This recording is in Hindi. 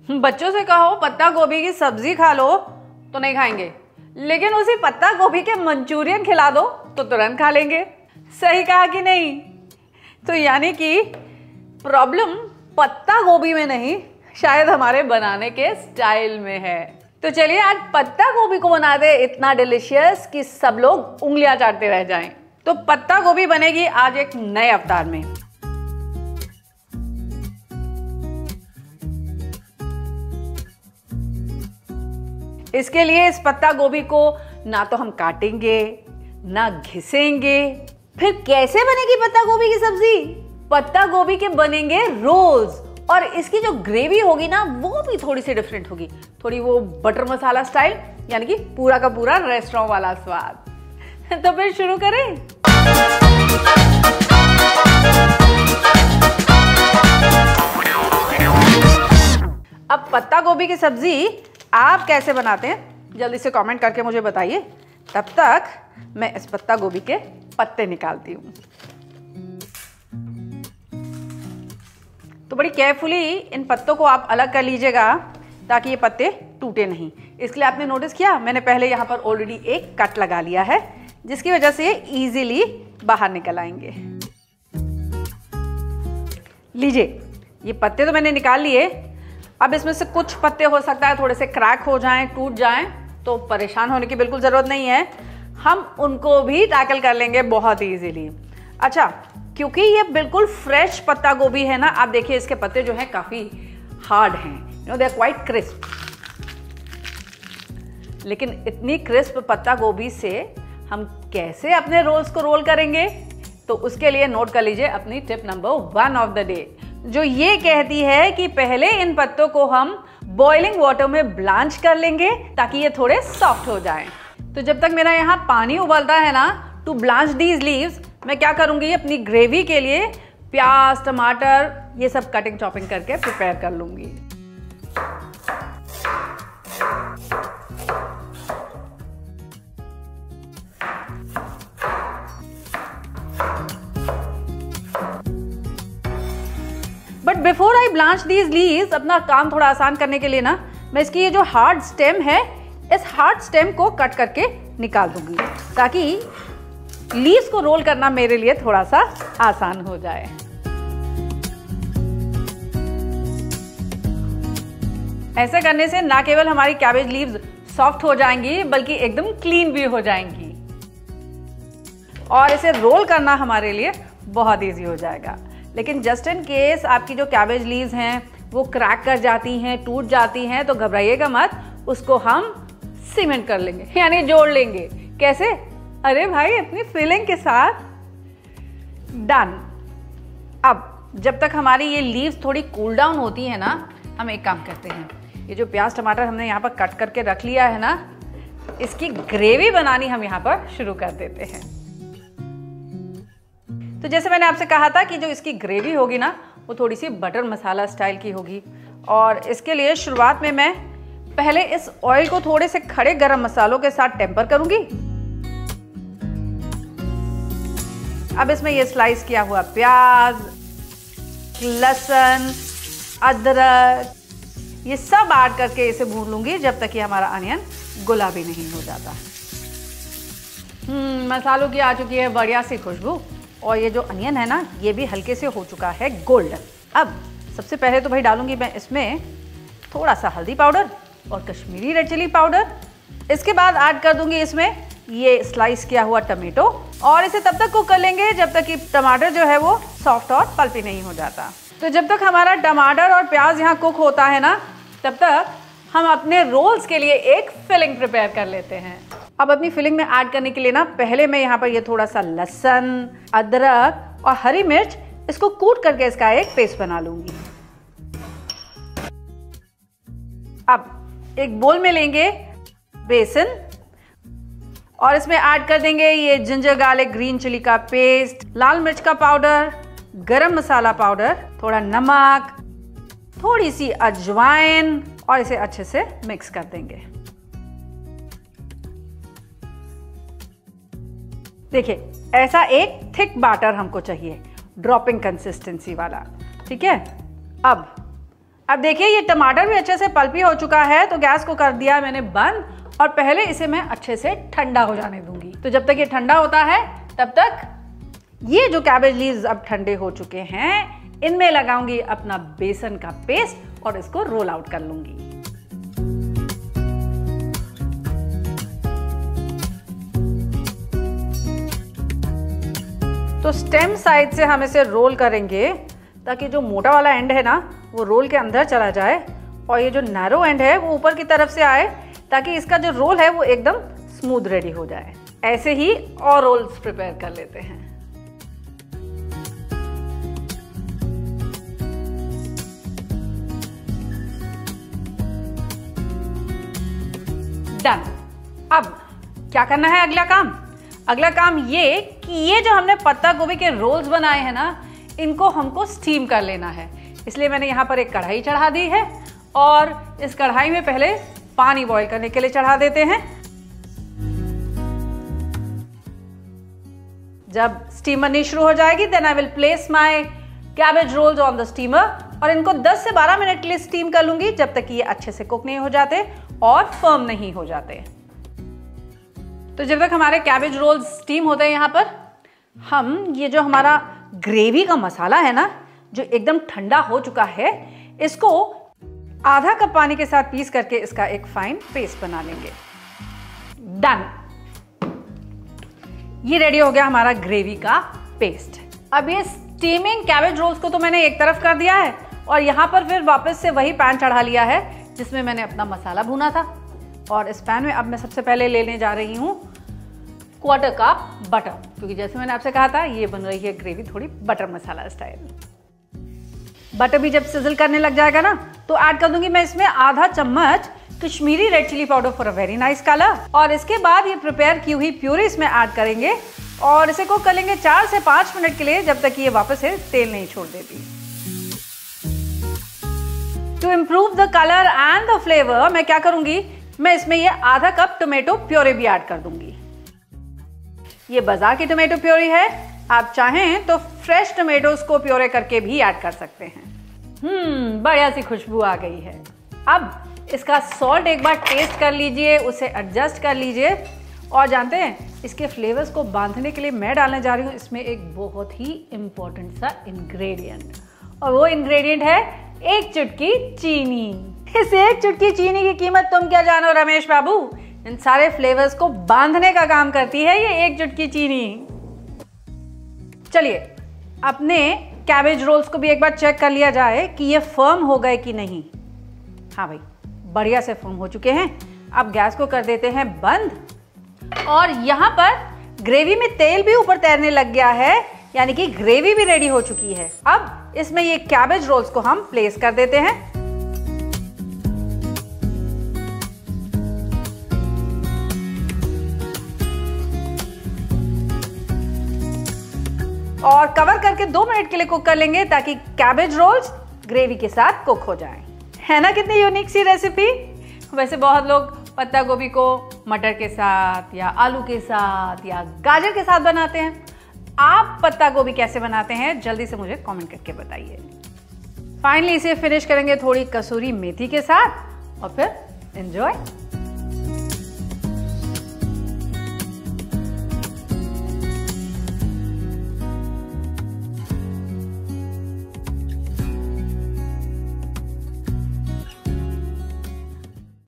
बच्चों से कहो पत्ता गोभी की सब्जी खा लो तो नहीं खाएंगे, लेकिन उसी पत्ता गोभी के मंचूरियन खिला दो तो तुरंत खा लेंगे। सही कहा कि नहीं? तो यानी कि प्रॉब्लम पत्ता गोभी में नहीं, शायद हमारे बनाने के स्टाइल में है। तो चलिए आज पत्ता गोभी को बना दे इतना डिलीशियस कि सब लोग उंगलियां चाटते रह जाएं। तो पत्ता गोभी बनेगी आज एक नए अवतार में। इसके लिए इस पत्ता गोभी को ना तो हम काटेंगे ना घिसेंगे। फिर कैसे बनेगी पत्ता गोभी की सब्जी? पत्ता गोभी के बनेंगे रोल्स, और इसकी जो ग्रेवी होगी ना वो भी थोड़ी सी डिफरेंट होगी, थोड़ी वो बटर मसाला स्टाइल, यानी कि पूरा का पूरा रेस्टोरेंट वाला स्वाद। तो फिर शुरू करें। अब पत्ता गोभी की सब्जी आप कैसे बनाते हैं जल्दी से कमेंट करके मुझे बताइए। तब तक मैं इस पत्ता गोभी के पत्ते निकालती हूँ। तो बड़ी केयरफुली इन पत्तों को आप अलग कर लीजिएगा ताकि ये पत्ते टूटे नहीं। इसके लिए आपने नोटिस किया मैंने पहले यहाँ पर ऑलरेडी एक कट लगा लिया है, जिसकी वजह से ये इजीली बाहर निकल आएंगे। लीजिए, ये पत्ते तो मैंने निकाल लिए। अब इसमें से कुछ पत्ते हो सकता है थोड़े से क्रैक हो जाएं, टूट जाएं, तो परेशान होने की बिल्कुल ज़रूरत नहीं है। हम उनको भी टैकल कर लेंगे बहुत इजीली। अच्छा, क्योंकि ये बिल्कुल फ्रेश पत्ता गोभी है ना, आप देखिए इसके पत्ते जो हैं काफ़ी हार्ड हैं, दे आर क्वाइट क्रिस्प। लेकिन इतनी क्रिस्प पत्ता गोभी से हम कैसे अपने रोल्स को रोल करेंगे? तो उसके लिए नोट कर लीजिए अपनी tip number 1 of the day, जो ये कहती है कि पहले इन पत्तों को हम बॉइलिंग वाटर में ब्लांच कर लेंगे ताकि ये थोड़े सॉफ्ट हो जाएं। तो जब तक मेरा यहाँ पानी उबलता है ना, टू ब्लांच दीज लीव्स, मैं क्या करूँगी अपनी ग्रेवी के लिए प्याज, टमाटर ये सब कटिंग चॉपिंग करके प्रिपेयर कर लूँगी। But before I blanch these leaves, अपना काम थोड़ा आसान करने के लिए ना, मैं इसकी ये जो हार्ड स्टेम है, इस हार्ड स्टेम को कट करके निकाल दूंगी ताकि लीव्स को रोल करना मेरे लिए थोड़ा सा आसान हो जाए। ऐसा करने से ना केवल हमारी कैबेज लीव्स सॉफ्ट हो जाएंगी बल्कि एकदम क्लीन भी हो जाएंगी, और इसे रोल करना हमारे लिए बहुत इजी हो जाएगा। लेकिन जस्ट इन केस आपकी जो कैबेज लीव्स हैं वो क्रैक कर जाती हैं, टूट जाती हैं, तो घबराइएगा मत, उसको हम सीमेंट कर लेंगे, यानी जोड़ लेंगे। कैसे? अरे भाई, अपनी फिलिंग के साथ। डन। अब जब तक हमारी ये लीव्स थोड़ी कूल डाउन होती है ना, हम एक काम करते हैं, ये जो प्याज टमाटर हमने यहाँ पर कट करके रख लिया है ना, इसकी ग्रेवी बनानी हम यहाँ पर शुरू कर देते हैं। तो जैसे मैंने आपसे कहा था कि जो इसकी ग्रेवी होगी ना वो थोड़ी सी बटर मसाला स्टाइल की होगी, और इसके लिए शुरुआत में मैं पहले इस ऑयल को थोड़े से खड़े गरम मसालों के साथ टेम्पर करूंगी। अब इसमें ये स्लाइस किया हुआ प्याज, लहसुन, अदरक, ये सब ऐड करके इसे भून लूंगी जब तक कि हमारा अनियन गुलाबी नहीं हो जाता। मसालों की आ चुकी है बढ़िया सी खुशबू, और ये जो अनियन है ना ये भी हल्के से हो चुका है गोल्डन। अब सबसे पहले तो भाई डालूंगी मैं इसमें थोड़ा सा हल्दी पाउडर और कश्मीरी रेड चिली पाउडर। इसके बाद ऐड कर दूंगी इसमें ये स्लाइस किया हुआ टमेटो, और इसे तब तक कुक कर लेंगे जब तक कि टमाटर जो है वो सॉफ्ट और पल्पी नहीं हो जाता। तो जब तक हमारा टमाटर और प्याज यहाँ कुक होता है ना, तब तक हम अपने रोल्स के लिए एक फिलिंग प्रिपेयर कर लेते हैं। अब अपनी फिलिंग में ऐड करने के लिए ना पहले मैं यहाँ पर ये थोड़ा सा लहसुन, अदरक और हरी मिर्च, इसको कूट करके इसका एक पेस्ट बना लूंगी। अब एक बोल में लेंगे बेसन, और इसमें ऐड कर देंगे ये जिंजर गार्लिक ग्रीन चिली का पेस्ट, लाल मिर्च का पाउडर, गरम मसाला पाउडर, थोड़ा नमक, थोड़ी सी अजवाइन, और इसे अच्छे से मिक्स कर देंगे। देखिए, ऐसा एक थिक बैटर हमको चाहिए, ड्रॉपिंग कंसिस्टेंसी वाला, ठीक है। अब अब देखिए ये टमाटर भी अच्छे से पल्पी हो चुका है, तो गैस को कर दिया मैंने बंद और पहले इसे मैं अच्छे से ठंडा हो जाने दूंगी। तो जब तक ये ठंडा होता है तब तक ये जो कैबेज लीव्स अब ठंडे हो चुके हैं, इनमें लगाऊंगी अपना बेसन का पेस्ट और इसको रोल आउट कर लूंगी। तो स्टेम साइड से हम इसे रोल करेंगे ताकि जो मोटा वाला एंड है ना वो रोल के अंदर चला जाए और ये जो नैरो एंड है वो ऊपर की तरफ से आए, ताकि इसका जो रोल है वो एकदम स्मूथ रेडी हो जाए। ऐसे ही और रोल्स प्रिपेयर कर लेते हैं। डन। अब क्या करना है अगला काम? अगला काम ये कि ये जो हमने पत्ता गोभी के रोल्स बनाए हैं ना, इनको हमको स्टीम कर लेना है। इसलिए मैंने यहाँ पर एक कढ़ाई चढ़ा दी है और इस कढ़ाई में पहले पानी बॉईल करने के लिए चढ़ा देते हैं। जब स्टीम बननी शुरू हो जाएगी then I will place my cabbage rolls on the steamer और इनको 10 से 12 मिनट के लिए स्टीम कर लूंगी, जब तक ये अच्छे से कुक नहीं हो जाते और फर्म नहीं हो जाते। तो जब तक हमारे कैबेज रोल्स स्टीम होते हैं, यहाँ पर हम ये जो हमारा ग्रेवी का मसाला है ना, जो एकदम ठंडा हो चुका है, इसको आधा कप पानी के साथ पीस करके इसका एक फाइन पेस्ट बना लेंगे। डन। ये रेडी हो गया हमारा ग्रेवी का पेस्ट। अब ये स्टीमिंग कैबेज रोल्स को तो मैंने एक तरफ कर दिया है और यहाँ पर फिर वापस से वही पैन चढ़ा लिया है जिसमें मैंने अपना मसाला भुना था। और इस पैन में अब मैं सबसे पहले लेने जा रही हूँ 1/4 कप बटर, क्योंकि जैसे मैंने आपसे कहा था ये बन रही है ग्रेवी थोड़ी बटर मसाला स्टाइल। बटर भी जब सिजल करने लग जाएगा ना, तो ऐड कर दूंगी मैं इसमें आधा चम्मच Kashmiri red chilli powder for a very nice colour. और इसके बाद ये प्रिपेयर की हुई प्यूरी इसमें ऐड करेंगे और इसे कुक कर लेंगे 4 से 5 मिनट के लिए, जब तक ये वापस से तेल नहीं छोड़ देती। To improve the colour and the flavour मैं क्या करूंगी, मैं इसमें ये आधा कप टोमेटो प्योरी भी ऐड कर दूंगी। ये बाजार की टोमेटो प्योरी है, आप चाहें तो फ्रेश टोमेटोज को प्योरे करके भी ऐड कर सकते हैं। बढ़िया सी खुशबू आ गई है। अब इसका सॉल्ट एक बार टेस्ट कर लीजिए, उसे एडजस्ट कर लीजिए। और जानते हैं इसके फ्लेवर्स को बांधने के लिए मैं डालने जा रही हूँ इसमें एक बहुत ही इंपॉर्टेंट सा इंग्रेडिएंट, और वो इंग्रेडिएंट है 1 चुटकी चीनी। इस 1 चुटकी चीनी की कीमत तुम क्या जानो रमेश बाबू, इन सारे फ्लेवर्स को बांधने का काम करती है ये 1 चुटकी चीनी। चलिए अपने कैबेज रोल्स को भी एक बार चेक कर लिया जाए कि ये फर्म हो गए कि नहीं। हाँ भाई, बढ़िया से फर्म हो चुके हैं। अब गैस को कर देते हैं बंद और यहाँ पर ग्रेवी में तेल भी ऊपर तैरने लग गया है, यानी कि ग्रेवी भी रेडी हो चुकी है। अब इसमें ये कैबेज रोल्स को हम प्लेस कर देते हैं और कवर करके 2 मिनट के लिए कुक कर लेंगे ताकि कैबेज रोल्स ग्रेवी के साथ कुक हो जाएं। है ना कितनी यूनिक सी रेसिपी। वैसे बहुत लोग पत्ता गोभी को मटर के साथ या आलू के साथ या गाजर के साथ बनाते हैं। आप पत्ता गोभी कैसे बनाते हैं जल्दी से मुझे कमेंट करके बताइए। फाइनली इसे फिनिश करेंगे थोड़ी कसूरी मेथी के साथ और फिर एंजॉय।